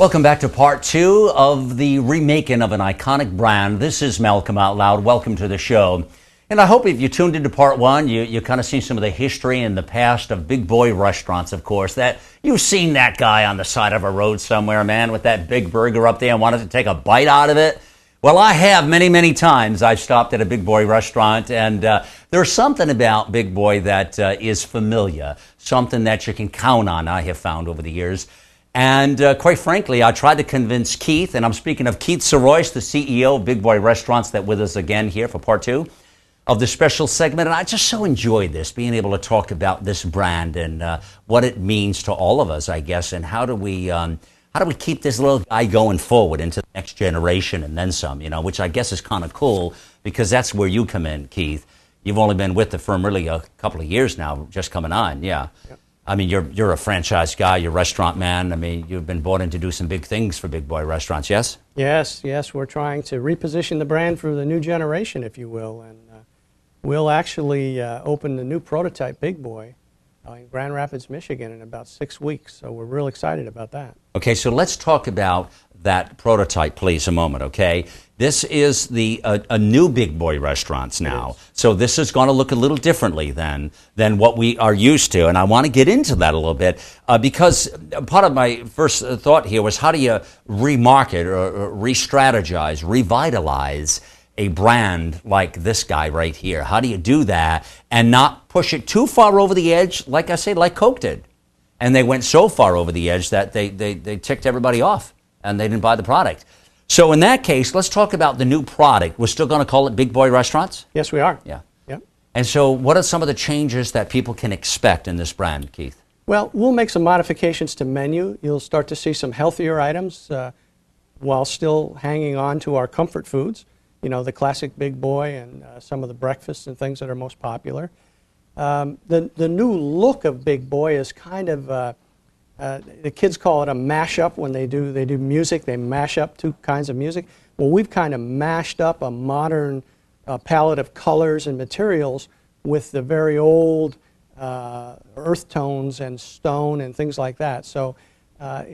Welcome back to part two of the remaking of an iconic brand. This is Malcolm Out Loud. Welcome to the show. And I hope if you tuned into part one, you kind of seen some of the history and the past of Big Boy restaurants, of course. That you've seen that guy on the side of a road somewhere, man, with that big burger up there and wanted to take a bite out of it. Well, I have many, many times. I've stopped at a Big Boy restaurant, and there's something about Big Boy that is familiar, something that you can count on, I have found over the years. And quite frankly, I tried to convince Keith, and I'm speaking of Keith Sirois, the CEO of Big Boy Restaurants, that's with us again here for part two of the special segment. And I just so enjoyed this, being able to talk about this brand and what it means to all of us, I guess, and how do we keep this little guy going forward into the next generation and then some, which I guess is kind of cool because that's where you come in, Keith. You've only been with the firm really a couple of years now, just coming on, yeah. Yep. I mean, you're a franchise guy, you're a restaurant man. I mean, you've been brought in to do some big things for Big Boy Restaurants, yes? Yes. We're trying to reposition the brand for the new generation, if you will. And we'll actually open the new prototype Big Boy in Grand Rapids, Michigan in about 6 weeks. So we're real excited about that. Okay, so let's talk about that prototype, please, a moment, okay? This is a new Big Boy Restaurants now. So this is going to look a little differently than what we are used to. And I want to get into that a little bit because part of my first thought here was how do you remarket or re-strategize, revitalize a brand like this guy right here? How do you do that and not push it too far over the edge, like I say, like Coke did? And they went so far over the edge that they ticked everybody off and they didn't buy the product. So in that case, let's talk about the new product. We're still going to call it Big Boy Restaurants? Yes, we are. Yeah. And so what are some of the changes that people can expect in this brand, Keith? Well, we'll make some modifications to menu. You'll start to see some healthier items while still hanging on to our comfort foods. The classic Big Boy and some of the breakfasts and things that are most popular. The new look of Big Boy is kind of, the kids call it a mashup when they do music. They mash up two kinds of music. Well, we've kind of mashed up a modern palette of colors and materials with the very old earth tones and stone and things like that. So I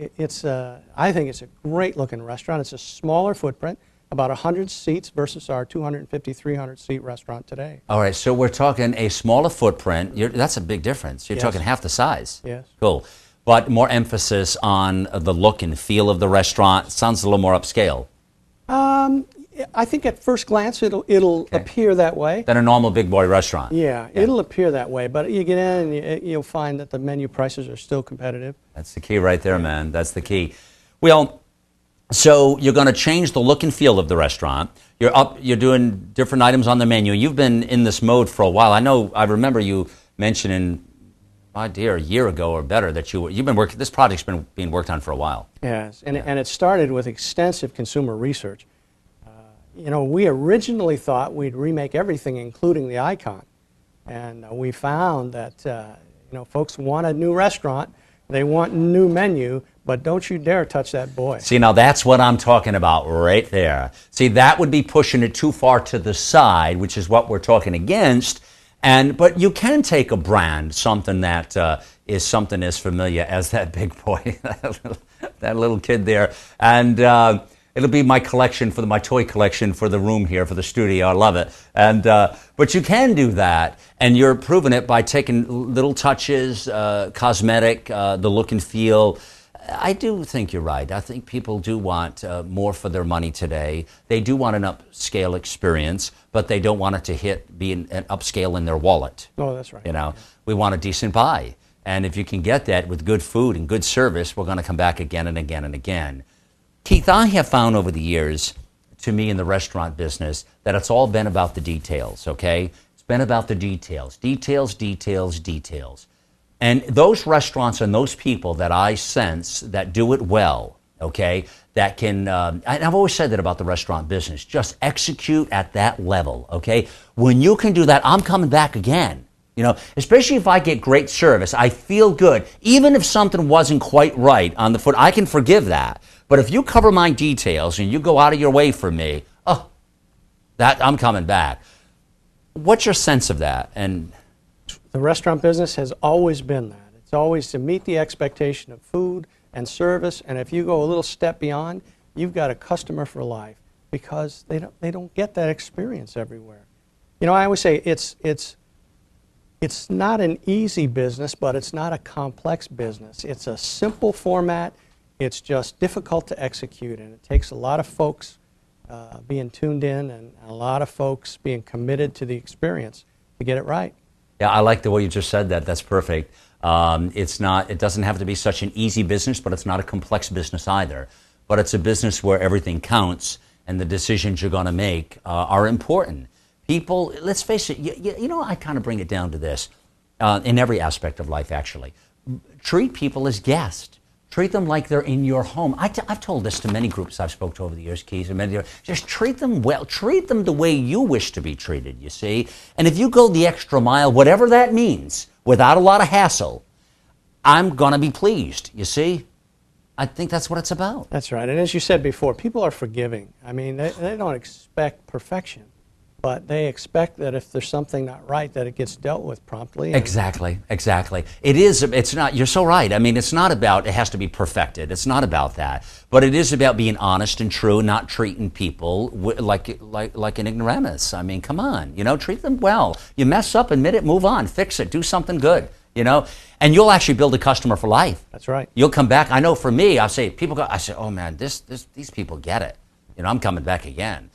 think it's a great looking restaurant. It's a smaller footprint. About 100 seats versus our 250, 300 seat restaurant today. All right, so we're talking a smaller footprint. That's a big difference. You're talking half the size. Yes. Cool. But more emphasis on the look and feel of the restaurant. Sounds a little more upscale. I think at first glance it'll appear that way. Than a normal Big Boy restaurant. Yeah, it'll appear that way. But you get in and you'll find that the menu prices are still competitive. That's the key right there, man. That's the key. Well, so you're going to change the look and feel of the restaurant. You're doing different items on the menu. You've been in this mode for a while. I remember you mentioning, my dear, a year ago or better that you've been working. This project's been being worked on for a while. Yes, and it started with extensive consumer research. We originally thought we'd remake everything, including the icon, and we found that folks want a new restaurant. They want a new menu, but don't you dare touch that boy. See, now that's what I'm talking about right there. See, that would be pushing it too far to the side, which is what we're talking against. But you can take a brand, something that is something as familiar as that Big Boy, that little kid there, and it'll be my collection my toy collection for the room here for the studio. I love it. But you can do that, and you're proving it by taking little touches, cosmetic, the look and feel. I do think you're right. I think people do want more for their money today. They do want an upscale experience, but they don't want it to be an upscale in their wallet. Oh, that's right. We want a decent buy. And if you can get that with good food and good service, we're going to come back again and again and again. Keith, I have found over the years, to me in the restaurant business, that it's all been about the details, okay? It's been about the details. Details. And those restaurants and those people that I sense that do it well, okay, that can, I've always said that about the restaurant business, just execute at that level, okay? When you can do that, I'm coming back again. Especially if I get great service, I feel good. Even if something wasn't quite right on the foot, I can forgive that. But if you cover my details and you go out of your way for me, I'm coming back. What's your sense of that? And the restaurant business has always been that. It's always to meet the expectation of food, and service, and if you go a little step beyond, you've got a customer for life, because they don't get that experience everywhere. You know, I always say it's not an easy business, but it's not a complex business. It's a simple format. It's just difficult to execute, and it takes a lot of folks being tuned in and a lot of folks being committed to the experience to get it right. Yeah, I like the way you just said that. That's perfect. It doesn't have to be such an easy business, but it's not a complex business either. But it's a business where everything counts, and the decisions you're going to make are important. People, let's face it, you know, I kind of bring it down to this, in every aspect of life, actually. Treat people as guests. Treat them like they're in your home. I've told this to many groups I've spoke to over the years, Keith, and just treat them well. Treat them the way you wish to be treated, you see. And if you go the extra mile, whatever that means, without a lot of hassle, I'm going to be pleased, you see. I think that's what it's about. That's right. And as you said before, people are forgiving. I mean, they don't expect perfection, but they expect that if there's something not right, that it gets dealt with promptly. Exactly. It's not, you're so right. I mean, it's not about, it has to be perfected. It's not about that. But it is about being honest and true, not treating people like an ignoramus. I mean, come on, you know, treat them well. You mess up, admit it, move on, fix it, do something good, you know, and you'll actually build a customer for life. That's right. You'll come back. I know for me, I say, oh man, these people get it. You know, I'm coming back again.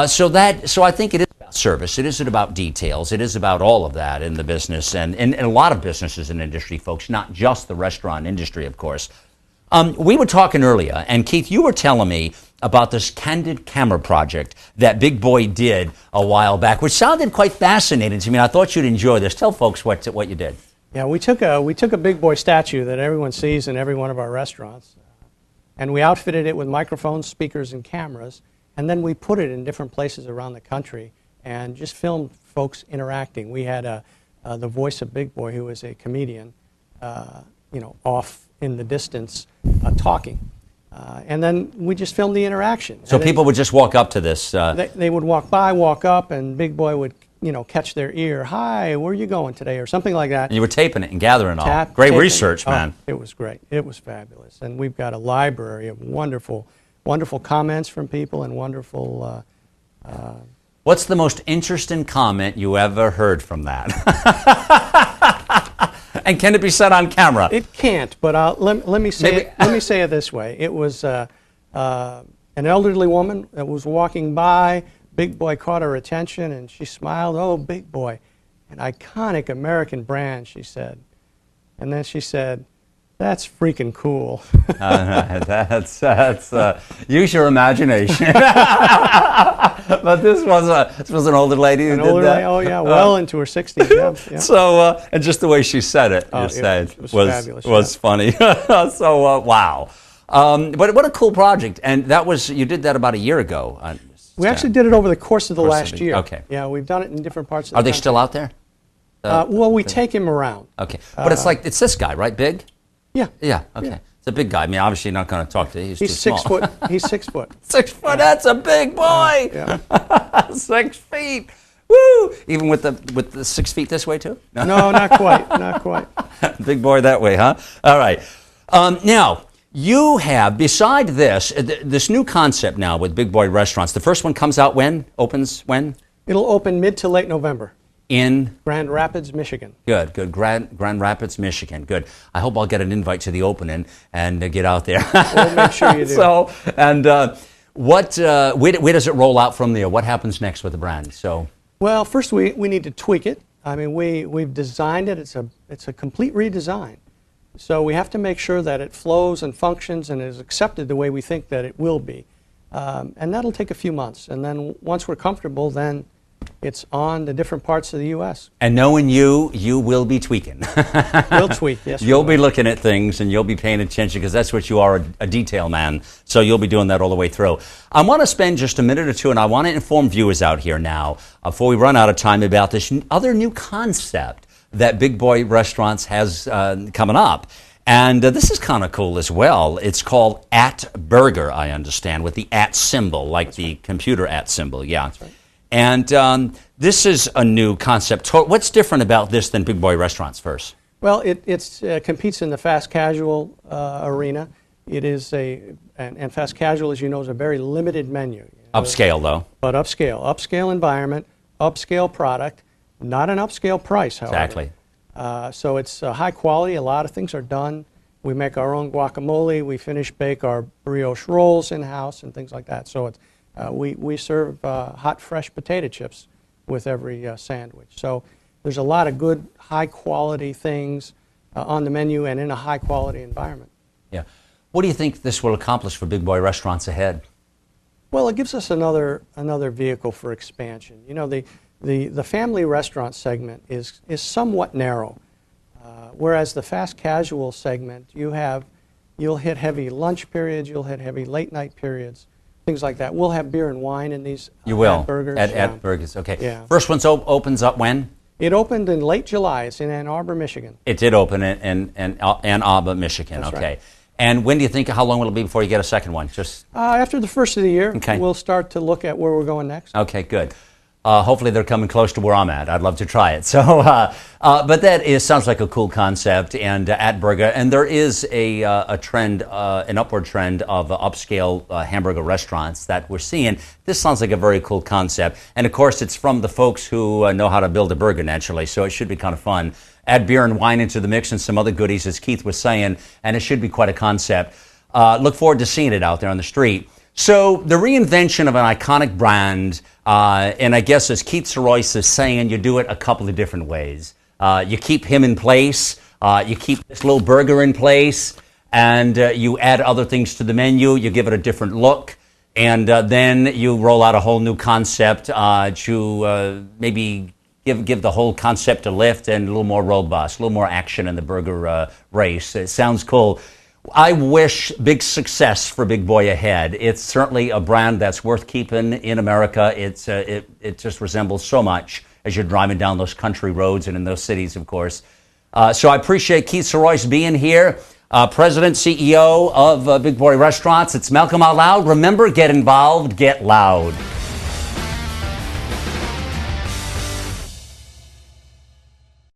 So I think it is about service. It isn't about details. It is about all of that in the business and a lot of businesses and industry, folks, not just the restaurant industry, of course. We were talking earlier, and Keith, you were telling me about this candid camera project that Big Boy did a while back, which sounded quite fascinating to me. I thought you'd enjoy this. Tell folks what you did. Yeah, we took a Big Boy statue that everyone sees in every one of our restaurants, and we outfitted it with microphones, speakers, and cameras. And then we put it in different places around the country and just filmed folks interacting. We had the voice of Big Boy, who was a comedian, you know, off in the distance talking. And then we just filmed the interaction. So people would just walk up to this? They would walk by, walk up, and Big Boy would, you know, catch their ear. Hi, where are you going today? Or something like that. And you were taping it and gathering all. Great research, man. Oh, it was great. It was fabulous. And we've got a library of wonderful comments from people and wonderful... What's the most interesting comment you ever heard from that? And can it be said on camera? It can't, but let me say it this way. It was an elderly woman that was walking by. Big Boy caught her attention, and she smiled. Oh, Big Boy, an iconic American brand, she said. And then she said, "That's freaking cool." Use your imagination. But this was an older lady who did that. Oh yeah, well into her 60s. Yeah. So and just the way she said it, it was fabulous. Was funny. So wow. But what a cool project! And you did that about a year ago. We actually did it over the course of the last year. Okay. Yeah, we've done it in different parts of the country. country. Are they still out there? Well, we take him around. Okay, but it's this guy, right? Big. Yeah. Yeah. Okay. Yeah. It's a big guy. I mean, obviously, you're not going to talk to him. He's too 6 small. foot. He's 6 foot. 6 foot. That's a big boy. Yeah. 6 feet. Woo! Even with the 6 feet this way too? No, not quite. Not quite. Big boy that way, huh? All right. Now you have, beside this new concept now with Big Boy Restaurants. The first one comes out when? Opens when? It'll open mid to late November. In? Grand Rapids, Michigan. Good. Grand Rapids, Michigan. Good. I hope I'll get an invite to the opening and get out there. We'll make sure you do. So, and where does it roll out from there? What happens next with the brand? So, well, first we need to tweak it. I mean, we've designed it. It's a complete redesign. So we have to make sure that it flows and functions and is accepted the way we think that it will be. And that'll take a few months. And then once we're comfortable, then it's on the different parts of the U.S. And knowing you will be tweaking. We'll tweak, yes. You'll be looking at things and you'll be paying attention because that's what you are, a detail man. So you'll be doing that all the way through. I want to spend just a minute or two, and I want to inform viewers out here now, before we run out of time, about this other new concept that Big Boy Restaurants has coming up. And this is kind of cool as well. It's called @Burger, I understand, with the @ symbol, like that's the right. Computer @ symbol, yeah. That's right. And this is a new concept. What's different about this than Big Boy Restaurants first? Well, it competes in the fast casual arena. It is and fast casual, as you know, is a very limited menu. Upscale, though. But upscale environment, upscale product, not an upscale price, however. Exactly. So it's high quality. A lot of things are done. We make our own guacamole. We bake our brioche rolls in-house and things like that. So we serve hot, fresh potato chips with every sandwich. So there's a lot of good, high-quality things on the menu and in a high-quality environment. Yeah. What do you think this will accomplish for Big Boy restaurants ahead? Well, it gives us another vehicle for expansion. You know, the family restaurant segment is somewhat narrow, whereas the fast casual segment, you'll hit heavy lunch periods, you'll hit heavy late night periods, things like that. We'll have beer and wine in these You will burgers. at burgers. Okay. Yeah. First one opens up when? It opened in late July. It's in Ann Arbor, Michigan. It did open in Ann Arbor, Michigan. That's Okay. right. And when do you think? How long will it be before you get a second one? Just After the first of the year, Okay. we'll start to look at where we're going next. okay, good. Hopefully they're coming close to where I'm at. I'd love to try it. So, but sounds like a cool concept. And at Burger, and there is a trend, an upward trend of upscale hamburger restaurants that we're seeing. This sounds like a very cool concept. And of course, it's from the folks who know how to build a burger naturally. So it should be kind of fun. Add beer and wine into the mix and some other goodies, as Keith was saying, and it should be quite a concept. Look forward to seeing it out there on the street. So the reinvention of an iconic brand, and I guess as Keith Sirois is saying, you do it a couple of different ways. You keep him in place, you keep this little burger in place, and you add other things to the menu, you give it a different look, and then you roll out a whole new concept to maybe give the whole concept a lift and a little more robust, a little more action in the burger race. It sounds cool. I wish big success for Big Boy ahead. It's certainly a brand that's worth keeping in America. It just resembles so much as you're driving down those country roads and in those cities, of course. So I appreciate Keith Sirois being here, President, CEO of Big Boy Restaurants. It's Malcolm Out Loud. Remember, get involved, get loud.